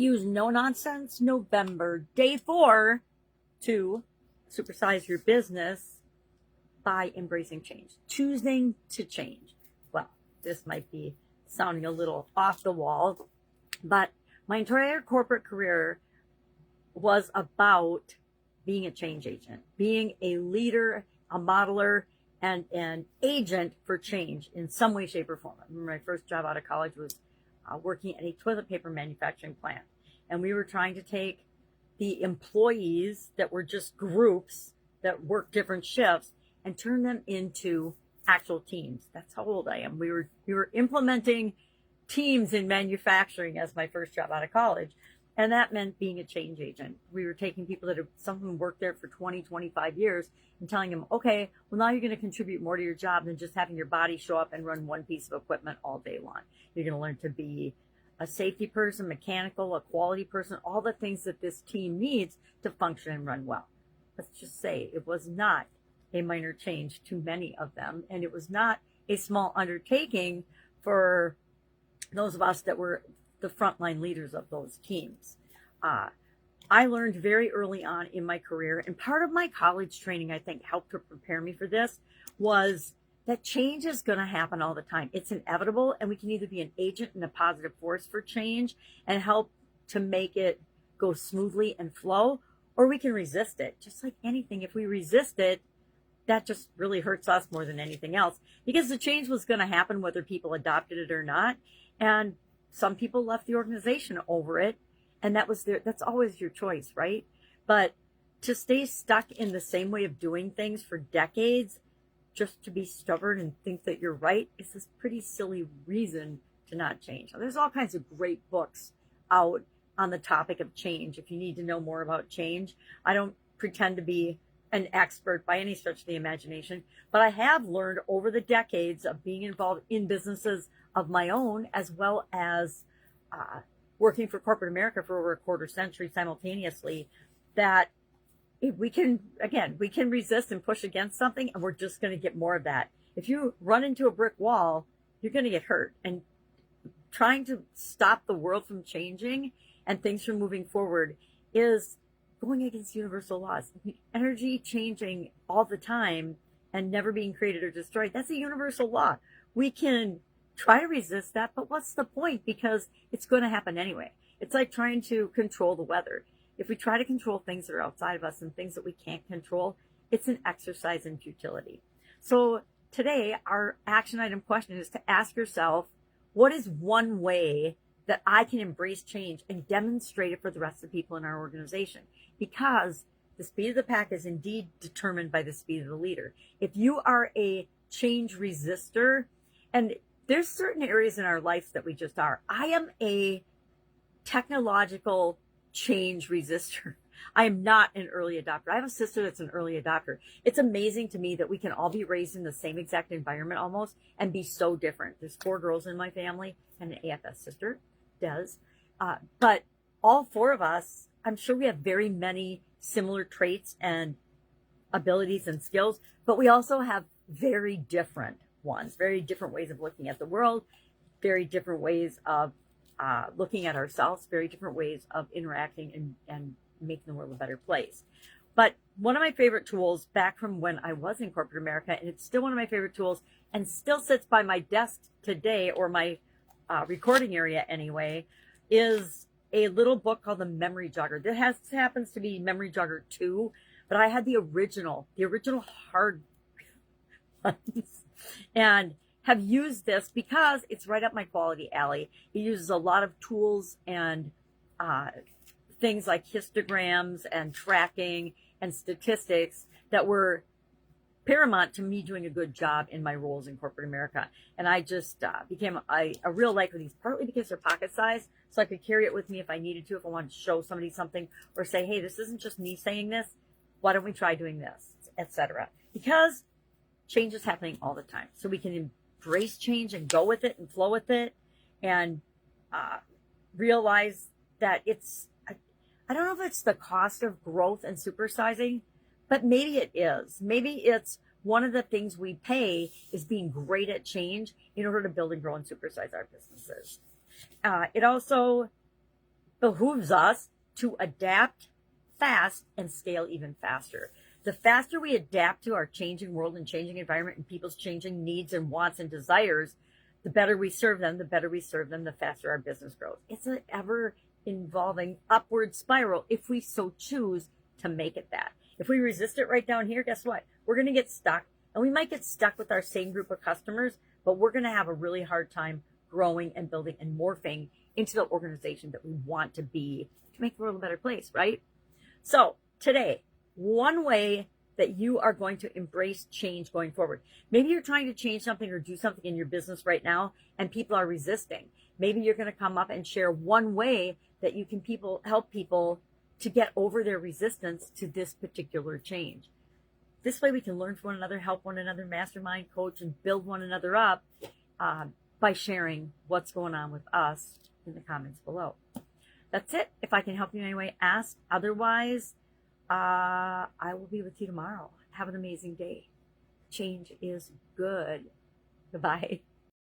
Use No Nonsense November, day 4, to supersize your business by embracing change, choosing to change. Well, this might be sounding a little off the wall, but my entire corporate career was about being a change agent, being a leader, a modeler, and an agent for change in some way, shape, or form. I remember my first job out of college was working at a toilet paper manufacturing plant. And we were trying to take the employees that were just groups that worked different shifts and turn them into actual teams. That's how old I am. We were implementing teams in manufacturing as my first job out of college. And that meant being a change agent. We were taking people that have, some of them worked there for 20, 25 years and telling them, okay, well, now you're going to contribute more to your job than just having your body show up and run one piece of equipment all day long. You're going to learn to be a safety person, mechanical, a quality person, all the things that this team needs to function and run well. Let's just say it was not a minor change to many of them, and it was not a small undertaking for those of us that were the frontline leaders of those teams. I learned very early on in my career, and part of my college training, I think, helped to prepare me for this, was that change is going to happen all the time. It's inevitable, and we can either be an agent and a positive force for change and help to make it go smoothly and flow, or we can resist it. Just like anything, if we resist it, that just really hurts us more than anything else, because the change was going to happen whether people adopted it or not. And some people left the organization over it, and that's always your choice, right? But to stay stuck in the same way of doing things for decades, just to be stubborn and think that you're right, is this pretty silly reason to not change. Now, there's all kinds of great books out on the topic of change. If you need to know more about change, I don't pretend to be an expert by any stretch of the imagination, but I have learned over the decades of being involved in businesses of my own, as well as working for corporate America for over a quarter century simultaneously, that we can resist and push against something, and we're just going to get more of that. If you run into a brick wall, you're going to get hurt. And trying to stop the world from changing and things from moving forward is going against universal laws. Energy changing all the time and never being created or destroyed, that's a universal law. We can try to resist that, but what's the point? Because it's going to happen anyway. It's like trying to control the weather. If we try to control things that are outside of us and things that we can't control, it's an exercise in futility. So today, our action item question is to ask yourself, what is one way that I can embrace change and demonstrate it for the rest of the people in our organization? Because the speed of the pack is indeed determined by the speed of the leader. If you are a change resistor, and there's certain areas in our lives that we just are. I am a technological change resistor. I am not an early adopter. I have a sister that's an early adopter. It's amazing to me that we can all be raised in the same exact environment almost and be so different. There's 4 girls in my family and an AFS sister, Des. But all 4 of us, I'm sure we have very many similar traits and abilities and skills, but we also have very different ones, very different ways of looking at the world, very different ways of looking at ourselves, very different ways of interacting and making the world a better place. But one of my favorite tools back from when I was in corporate America, and it's still one of my favorite tools and still sits by my desk today, or my recording area anyway, is a little book called The Memory Jogger. That happens to be Memory Jogger 2, but I had the original hard ones, and have used this because it's right up my quality alley. It uses a lot of tools and things like histograms and tracking and statistics that were paramount to me doing a good job in my roles in corporate America. And I just became a real like for these, partly because they're pocket size, so I could carry it with me if I needed to, if I wanted to show somebody something or say, hey, this isn't just me saying this. Why don't we try doing this, etc. Because change is happening all the time. So we can embrace change and go with it and flow with it, and realize that I don't know if it's the cost of growth and supersizing, but maybe it is. Maybe it's one of the things we pay is being great at change in order to build and grow and supersize our businesses. It also behooves us to adapt fast and scale even faster. The faster we adapt to our changing world and changing environment and people's changing needs and wants and desires, the better we serve them, the faster our business grows. It's an ever evolving upward spiral if we so choose to make it that. If we resist it right down here, guess what? We're going to get stuck, and we might get stuck with our same group of customers, but we're going to have a really hard time growing and building and morphing into the organization that we want to be to make the world a better place, right? So today, one way that you are going to embrace change going forward. Maybe you're trying to change something or do something in your business right now and people are resisting. Maybe you're going to come up and share one way that you can help people to get over their resistance to this particular change. This way we can learn from one another, help one another, mastermind, coach, and build one another up by sharing what's going on with us in the comments below. That's it. If I can help you in any way, ask. Otherwise, I will be with you tomorrow. Have an amazing day. Change is good. Goodbye.